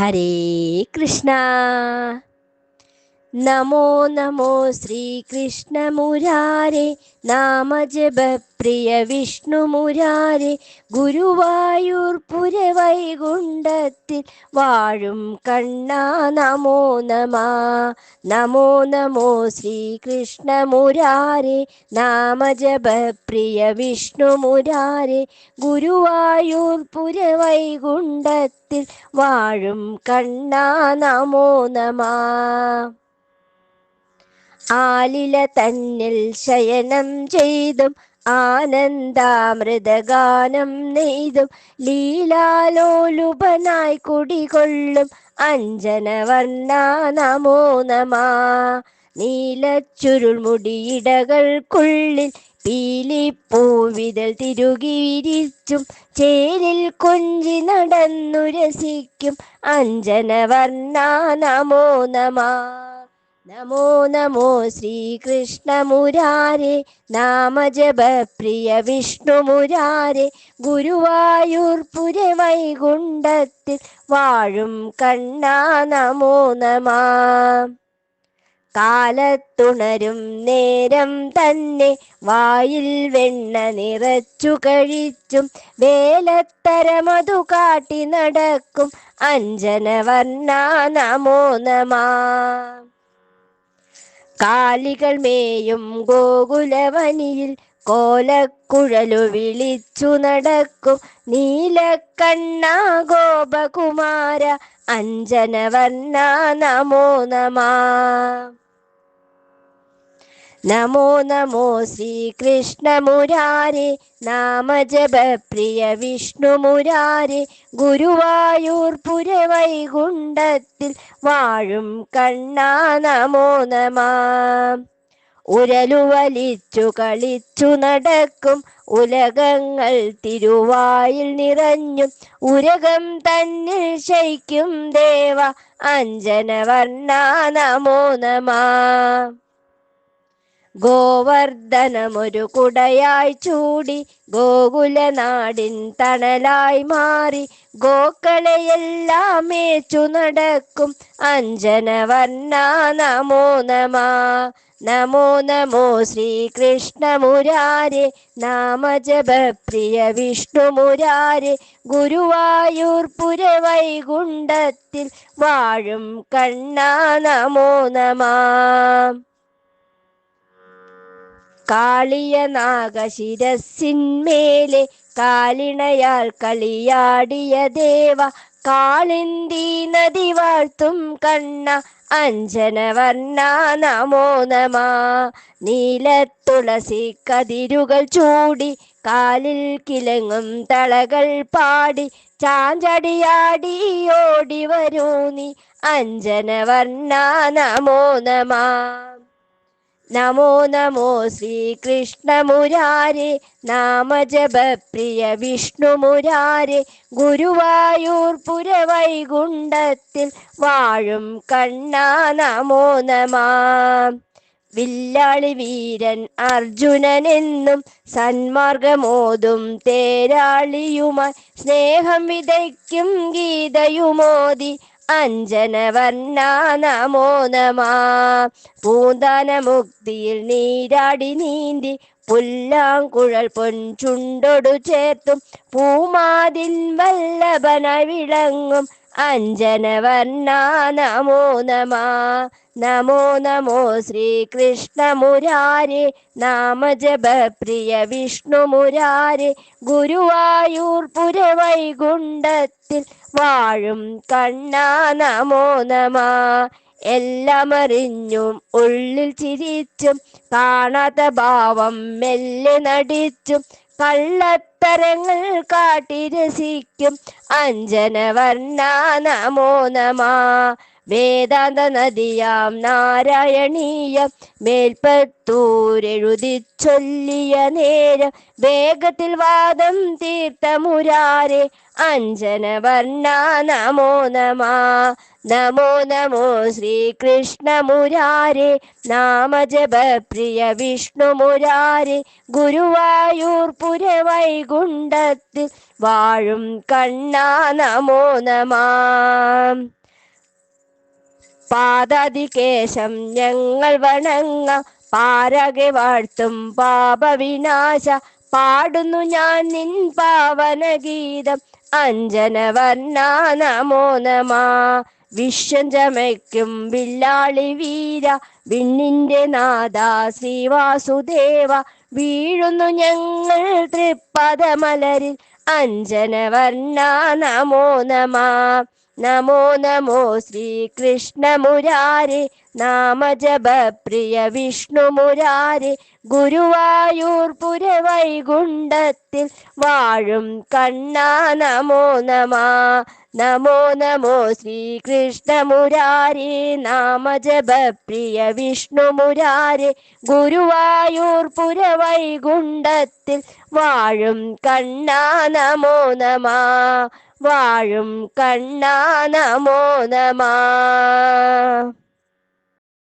ഹരേ കൃഷ്ണ. നമോ നമോ ശ്രീകൃഷ്ണ മുരാരേ, നാമജപപ്രിയ വിഷ്ണു മുരാരേ, ഗുരുവായൂർ പുരവൈകുണ്ഠത്തിൽ വാഴും കണ്ണാ നമോ നമ. നമോ നമോ ശ്രീകൃഷ്ണ മുരാരേ, നാമജപപ്രിയ വിഷ്ണു മുരാരേ, ഗുരുവായൂർ പുരവൈകുണ്ഠത്തിൽ വാഴും കണ്ണാ നമോ നമ. ആലില തന്നിൽ ശയനം ചെയ്തും ആനന്ദാമൃതഗാനം നെയ്തും ലീലാലോലുപനായി കുടികൊള്ളും അഞ്ജനവർണ്ണ നമോ നമ. നീലച്ചുരുൾമുടിയിടകൾക്കുള്ളിൽ പീലിപ്പൂവിതൾ തിരുകി വിരിച്ചും ചേരിൽ കൊഞ്ചി നടന്നു രസിക്കും അഞ്ജനവർണ്ണ നമോ നമ. നമോ നമോ ശ്രീകൃഷ്ണ മുരാരേ, നാമജപപ്രിയ വിഷ്ണു മുരാരേ, ഗുരുവായൂർ പുരവൈകുണ്ഠത്തിൽ വാഴും കണ്ണാ നമോ നമ. കാലത്തുണരും നേരം തന്നെ വായിൽ വെണ്ണ നിറച്ചു കഴിച്ചും വേലത്തരമതു കാട്ടി നടക്കും അഞ്ജനവർണ്ണ നമോ നമ. കാലികൾ മേയും ഗോകുലവനിയിൽ കോലക്കുഴലു വിളിച്ചു നടക്കും നീലക്കണ്ണ ഗോപകുമാര അഞ്ജനവർണ്ണ നമോ നമ. നമോ നമോ ശ്രീകൃഷ്ണ മുരാരേ, നാമജപപ്രിയ വിഷ്ണു മുരാരേ, ഗുരുവായൂർ പുരവൈകുണ്ഠത്തിൽ വാഴും കണ്ണാ നമോ നമ. ഉരലുവലിച്ചു കളിച്ചു നടക്കും ഉലകങ്ങൾ തിരുവായിൽ നിറഞ്ഞും ഉരകം തന്നിൽ ശയിക്കും ദേവ അഞ്ജനവർണ്ണ നമോ നമ. ഗോവർദ്ധനമൊരു കുടയായി ചൂടി ഗോകുലനാടിൻ തണലായി മാറി ഗോക്കളെയെല്ലാം മേച്ചു നടക്കും അഞ്ജനവർണ്ണ നമോ നമ. നമോ നമോ ശ്രീകൃഷ്ണ മുരാരേ, നാമജപപ്രിയ വിഷ്ണു മുരാരേ, ഗുരുവായൂർ പുരവൈകുണ്ഠത്തിൽ വാഴും കണ്ണാ നമോ നമ. കാളിയ നാഗശിരസിന്മേലെ കാലിണയാൽ കളിയാടിയ ദേവ കാളിന്തി നദി വാഴ്ത്തും കണ്ണ അഞ്ജനവർണ്ണ നമോ നമ. നീലത്തുളസി കതിരുകൾ ചൂടി കാലിൽ കിലങ്ങും തളകൾ പാടി ചാഞ്ചടിയാടി ഓടി വരൂ നീ അഞ്ജനവർണ്ണ നമോ നമ. നമോ നമോ ശ്രീകൃഷ്ണ മുരാരേ, നാമജപപ്രിയ വിഷ്ണു മുരാരേ, ഗുരുവായൂർ പുരവൈകുണ്ഠത്തിൽ വാഴും കണ്ണാ നമോ നമ. വില്ലാളി വീരൻ അർജുനനെന്നും സന്മാർഗമോതും തേരാളിയുമായി സ്നേഹം വിതയ്ക്കും ഗീതയുമോദി അഞ്ജനവർണ്ണ നമോ നമ. പൂന്താനമുക്തിയിൽ നീരാടി നീന്തി പുല്ലാങ്കുഴൽ പൊൻചുണ്ടൊടു ചേർത്തും പൂമാതിൻ വല്ലഭനായി വിളങ്ങും അഞ്ജനവർണ്ണ നമോ നമ. നമോ നമോ ശ്രീകൃഷ്ണ മുരാരേ, നാമജപപ്രിയ വിഷ്ണു മുരാരേ, ഗുരുവായൂർ പുരവൈകുണ്ഠത്തിൽ വാഴും കണ്ണാ നമോ നമ. എല്ലാം അറിഞ്ഞും ഉള്ളിൽ ചിരിച്ചും കാണാത്ത ഭാവം മെല്ലെ നടിച്ചും കള്ളത്തരങ്ങൾ കാട്ടി രസിക്കും അഞ്ജനവർണ്ണ നമോ നമ. വേദാന്ത നദിയാം നാരായണീയം മേൽപ്പത്തൂരെഴുതി ചൊല്ലിയ നേരം വേഗത്തിൽ വാദം തീർത്ത മുരാരെ അഞ്ജനവർണ്ണ നമോ നമ. നമോ നമോ ശ്രീകൃഷ്ണ മുരാരെ നാമജപ പ്രിയ വിഷ്ണു മുരാരെ ഗുരുവായൂർ പുരവൈകുണ്ഠത്തിൽ വാഴും കണ്ണാ നമോ നമ. പാദാതികേശം ഞങ്ങൾ വണങ്ങ പാരകെ വാഴ്ത്തും പാപവിനാശ പാടുന്നു ഞാൻ നിൻ പാവനഗീതം അഞ്ജനവർണ്ണ നമോ നമ. വിശ്വം ചമയ്ക്കും വില്ലാളി വീര വിണ്ണിന്റെ നാഥ ശ്രീവാസുദേവ വീഴുന്നു ഞങ്ങൾ തൃപ്പദമലരിൽ അഞ്ജനവർണ്ണ നമോ നമ. നമോ നമോ ശ്രീകൃഷ്ണ മുരാരെ നാമജപ പ്രിയ വിഷ്ണു മുരാരെ ഗുരുവായൂർ പുരവൈകുണ്ഠത്തിൽ വാഴും കണ്ണാ നമോ നമ. നമോ നമോ ശ്രീകൃഷ്ണ മുരാരെ നാമജപ പ്രിയ വിഷ്ണു മുരാരെ ഗുരുവായൂർ പുരവൈകുണ്ഠത്തിൽ വാഴും കണ്ണാ നമോ നമ. വാഴും കണ്ണാ നമോ നമ.